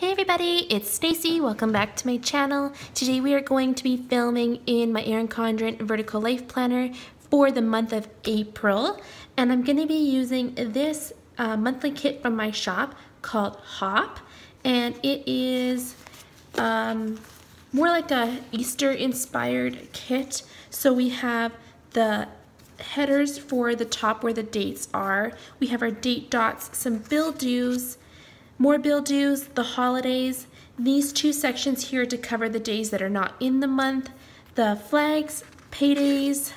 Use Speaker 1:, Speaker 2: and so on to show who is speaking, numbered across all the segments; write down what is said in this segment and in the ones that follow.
Speaker 1: Hey everybody, it's Stacy. Welcome back to my channel. Today we are going to be filming in my Erin Condren Vertical Life Planner for the month of April. And I'm going to be using this monthly kit from my shop called Hop. And it is more like a Easter inspired kit. So we have the headers for the top where the dates are. We have our date dots, some bill dues, more bill dues, the holidays. These two sections here to cover the days that are not in the month, the flags, paydays,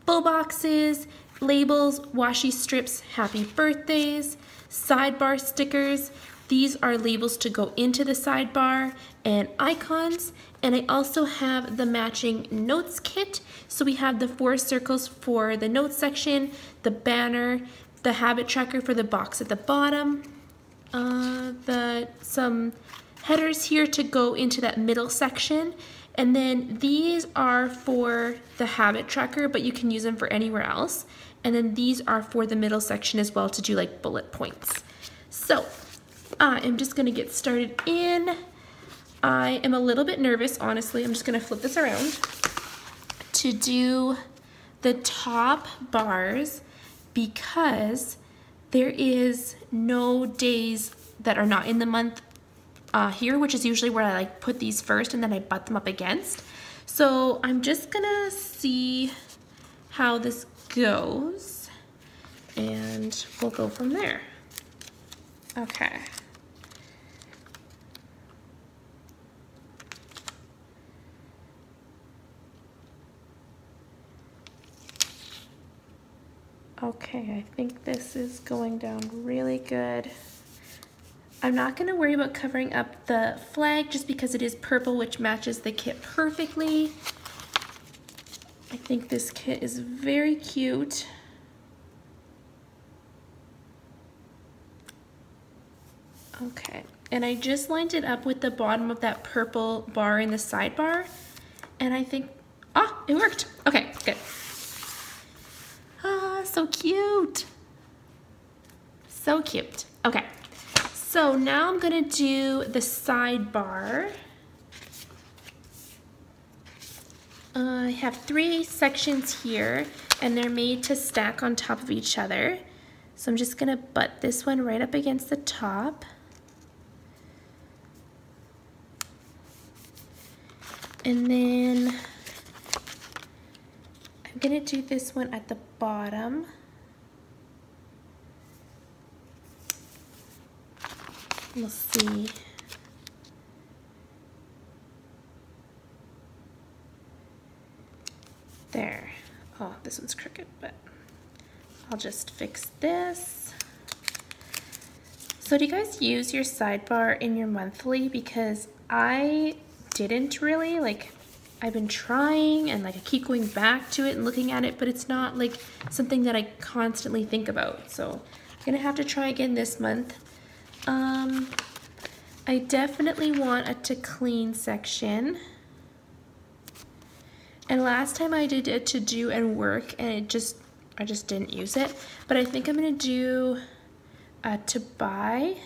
Speaker 1: full boxes, labels, washi strips, happy birthdays, sidebar stickers. These are labels to go into the sidebar and icons. And I also have the matching notes kit. So we have the 4 circles for the notes section, the banner, the habit tracker for the box at the bottom, some headers here to go into that middle section, and then these are for the habit tracker, but you can use them for anywhere else, and then these are for the middle section as well to do like bullet points. So I am just going to get started in. I am a little bit nervous, honestly. I'm just going to flip this around to do the top bars because there is no days that are not in the month here, which is usually where I like put these first and then I butt them up against. So I'm just gonna see how this goes and we'll go from there. Okay. Okay, I think this is going down really good. I'm not going to worry about covering up the flag just because it is purple, which matches the kit perfectly. I think this kit is very cute. Okay, and I just lined it up with the bottom of that purple bar in the sidebar, and I think, it worked. Okay, good. So cute. So cute. Okay, so now I'm gonna do the sidebar. I have 3 sections here and they're made to stack on top of each other. So I'm just gonna butt this one right up against the top. And then I'm gonna do this one at the bottom. We'll see. There. Oh, this one's crooked, but I'll just fix this. So do you guys use your sidebar in your monthly? Because I didn't really, like, I've been trying and like I keep going back to it and looking at it, but it's not like something that I constantly think about. So I'm gonna have to try again this month. I definitely want a to clean section. And last time I did it to do and work and I just didn't use it. But I think I'm gonna do a to buy.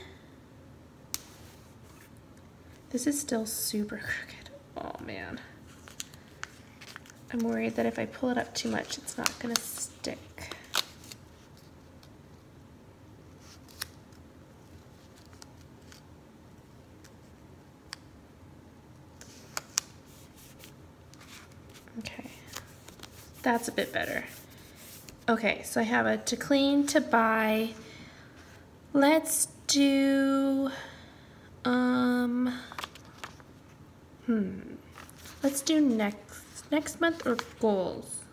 Speaker 1: This is still super crooked. Oh man. I'm worried that if I pull it up too much, it's not gonna stick. Okay, that's a bit better. Okay, so I have a to clean, to buy. Let's do, let's do next month or goals.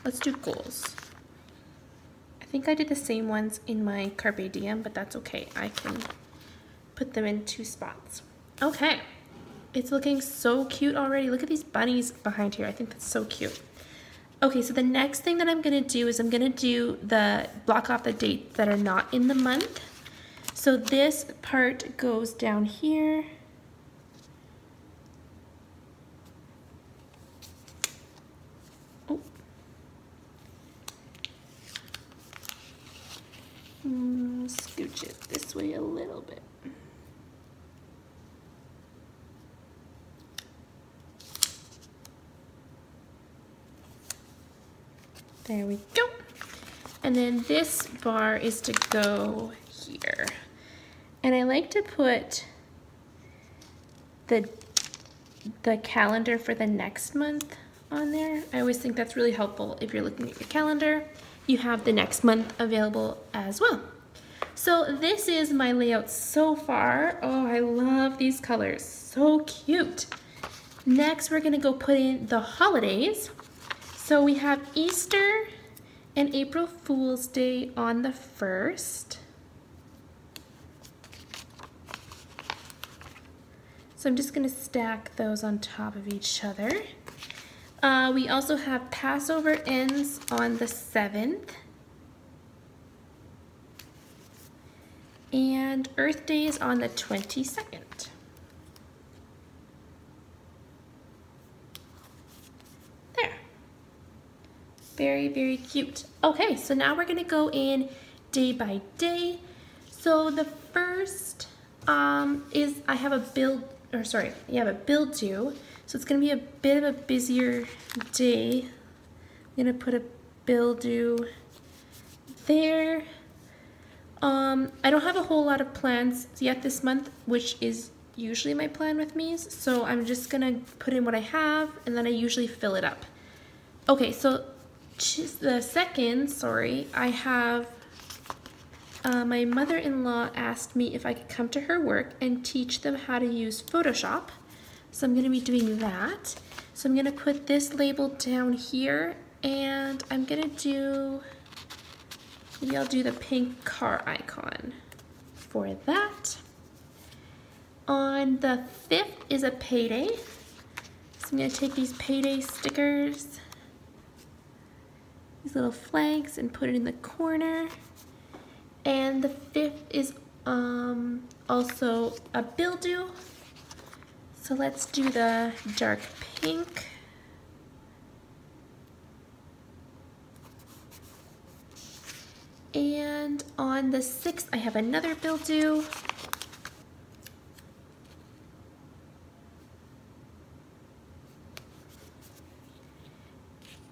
Speaker 1: Let's do goals. I think I did the same ones in my Carpe Diem, but that's okay. I can put them in 2 spots. Okay, it's looking so cute already. Look at these bunnies behind here. I think that's so cute. Okay, so the next thing that I'm gonna do is I'm gonna do the block off the dates that are not in the month. So this part goes down here. Oh. Scooch it this way a little bit. There we go. And then this bar is to go here. And I like to put the calendar for the next month on there. I always think that's really helpful. If you're looking at your calendar, you have the next month available as well. So this is my layout so far. Oh, I love these colors, so cute. Next, we're gonna go put in the holidays. So we have Easter and April Fool's Day on the 1st. So I'm just gonna stack those on top of each other. We also have Passover ends on the 7th. And Earth Day is on the 22nd. There. Very, very cute. Okay, so now we're gonna go in day by day. So the first is I have a build due. So it's gonna be a bit of a busier day. I'm gonna put a bill due there. I don't have a whole lot of plans yet this month, which is usually my plan with Mies. So I'm just gonna put in what I have and then I usually fill it up. Okay, so the second, I have my mother-in-law asked me if I could come to her work and teach them how to use Photoshop. So I'm going to be doing that. So I'm going to put this label down here and I'm going to do, maybe I'll do the pink car icon for that. On the 5th is a payday. So I'm going to take these payday stickers, these little flags, and put it in the corner. And the 5th is also a bill due. So let's do the dark pink. And on the 6th, I have another bill due.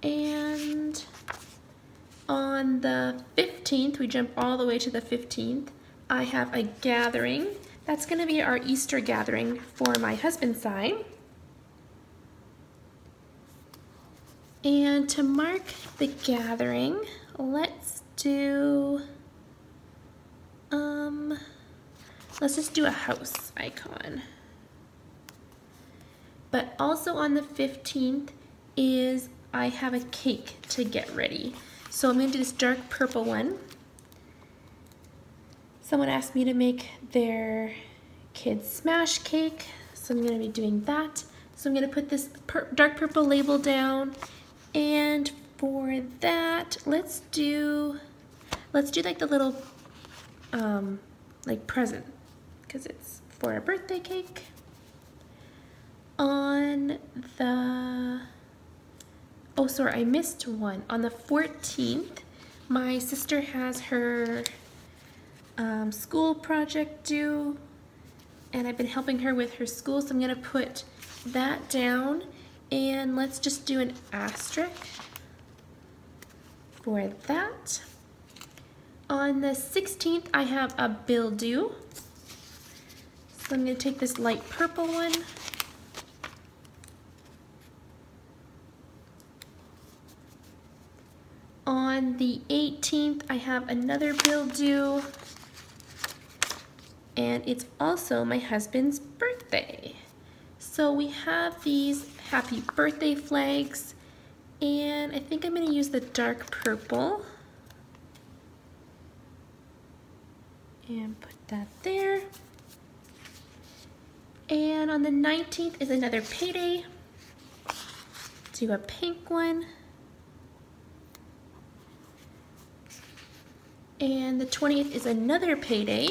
Speaker 1: And on the 15th, we jump all the way to the 15th, I have a gathering. That's gonna be our Easter gathering for my husband's side. And to mark the gathering, let's just do a house icon. But also on the 15th is I have a cake to get ready. So I'm gonna do this dark purple one. Someone asked me to make their kid's smash cake, so I'm gonna be doing that. So I'm gonna put this dark purple label down, and for that, let's do like the little like present, because it's for a birthday cake. On the, oh sorry, I missed one. On the 14th, my sister has her school project due, and I've been helping her with her school, so I'm gonna put that down, and let's just do an asterisk for that. On the 16th, I have a bill due, so I'm gonna take this light purple one. On the 18th, I have another bill due, and it's also my husband's birthday. So we have these happy birthday flags, and I think I'm going to use the dark purple and put that there. And on the 19th is another payday. Do a pink one. And the 20th is another payday.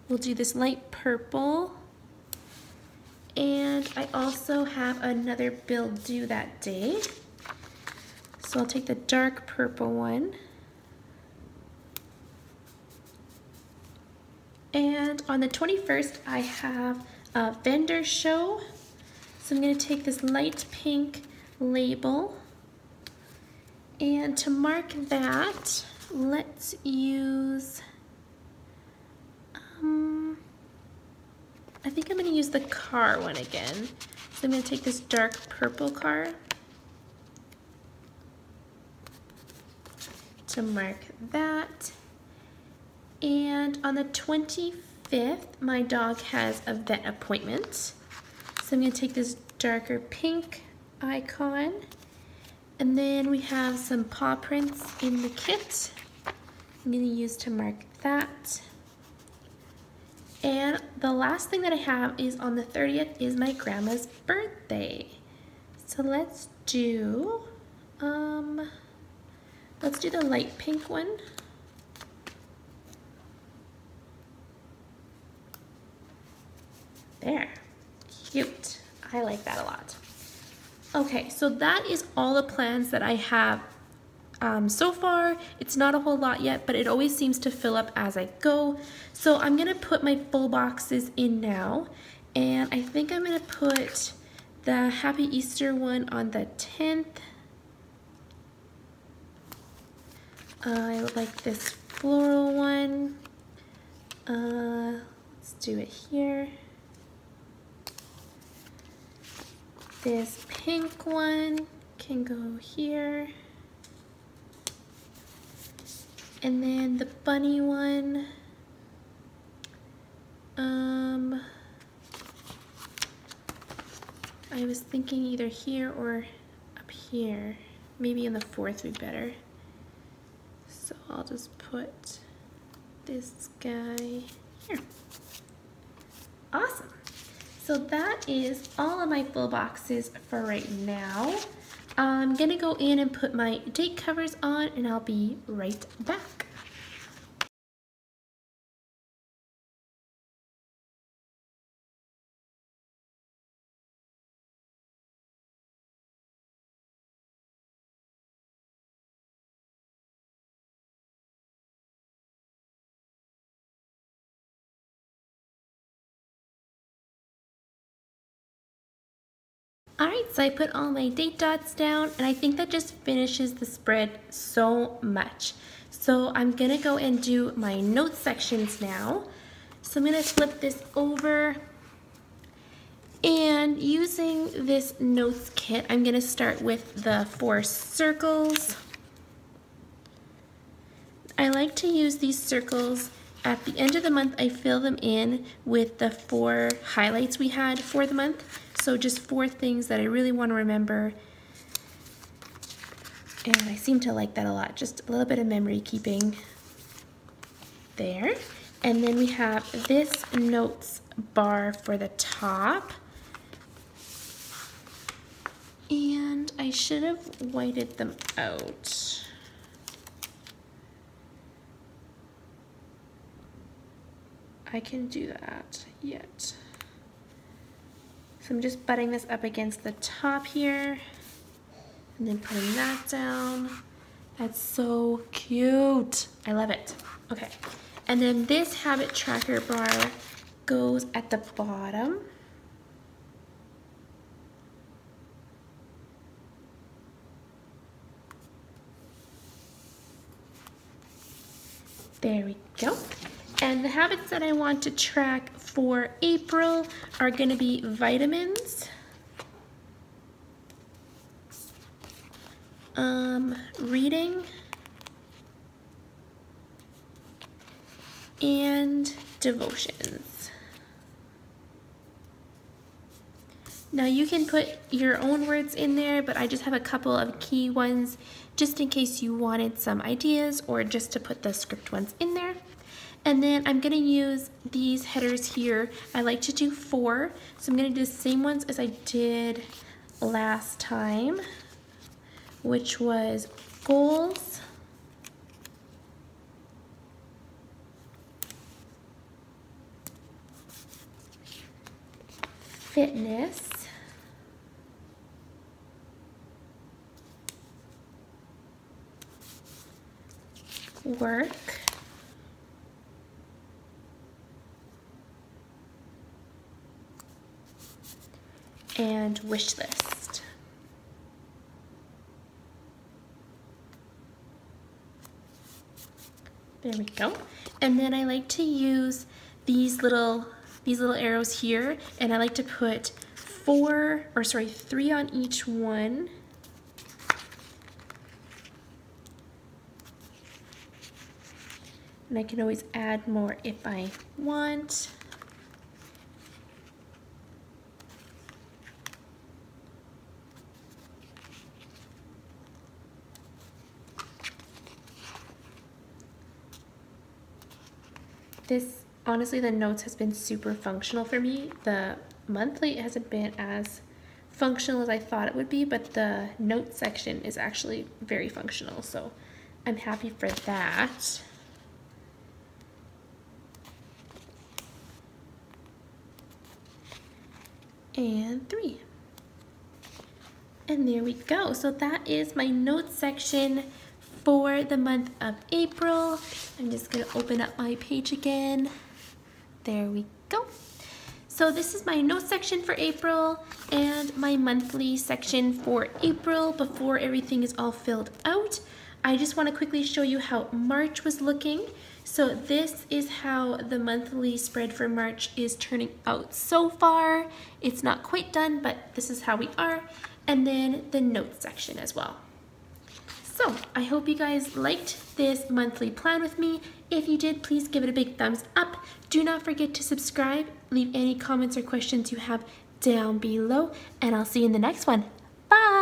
Speaker 1: We'll do this light purple. And I also have another bill due that day. So I'll take the dark purple one. And on the 21st, I have a vendor show. So I'm going to take this light pink label And to mark that, let's use, I think I'm going to use the car one again. So I'm going to take this dark purple car to mark that. And on the 25th, my dog has a vet appointment. So I'm going to take this darker pink icon. And then we have some paw prints in the kit. I'm going to use to mark that. And the last thing that I have is on the 30th is my grandma's birthday. So let's do the light pink one. There, cute. I like that a lot. Okay, so that is all the plans that I have so far. It's not a whole lot yet, but it always seems to fill up as I go. So I'm gonna put my full boxes in now, and I think I'm gonna put the Happy Easter one on the 10th. I like this floral one. Let's do it here. This pink one can go here. And then the bunny one, I was thinking either here or up here. Maybe in the 4th would be better. So I'll just put this guy here. Awesome. So that is all of my full boxes for right now. I'm gonna go in and put my date covers on, and I'll be right back. Alright, so I put all my date dots down, and I think that just finishes the spread so much. So I'm gonna go and do my notes sections now. So I'm gonna flip this over, and using this notes kit, I'm gonna start with the 4 circles. I like to use these circles at the end of the month. I fill them in with the 4 highlights we had for the month. So just 4 things that I really want to remember. And I seem to like that a lot. Just a little bit of memory keeping there. And then we have this notes bar for the top. And I should have whited them out. I can do that yet. So I'm just butting this up against the top here, and then putting that down. That's so cute. I love it. Okay, and then this habit tracker bar goes at the bottom. There we go. And the habits that I want to track for April are going to be vitamins, reading, and devotions. Now you can put your own words in there, but I just have a couple of key ones just in case you wanted some ideas or just to put the script ones in there. And then I'm gonna use these headers here. I like to do 4, so I'm gonna do the same ones as I did last time, which was goals, fitness, work, and wish list. There we go. And then I like to use these little arrows here, and I like to put 3 on each one. And I can always add more if I want. This, honestly, the notes has been super functional for me. The monthly hasn't been as functional as I thought it would be, but the notes section is actually very functional, so I'm happy for that. And 3. And there we go. So that is my notes section for the month of April. I'm just gonna open up my page again. There we go. So this is my notes section for April and my monthly section for April before everything is all filled out. I just want to quickly show you how March was looking. So this is how the monthly spread for March is turning out so far. It's not quite done, but this is how we are. And then the notes section as well. So I hope you guys liked this monthly plan with me. If you did, please give it a big thumbs up. Do not forget to subscribe. Leave any comments or questions you have down below, and I'll see you in the next one. Bye!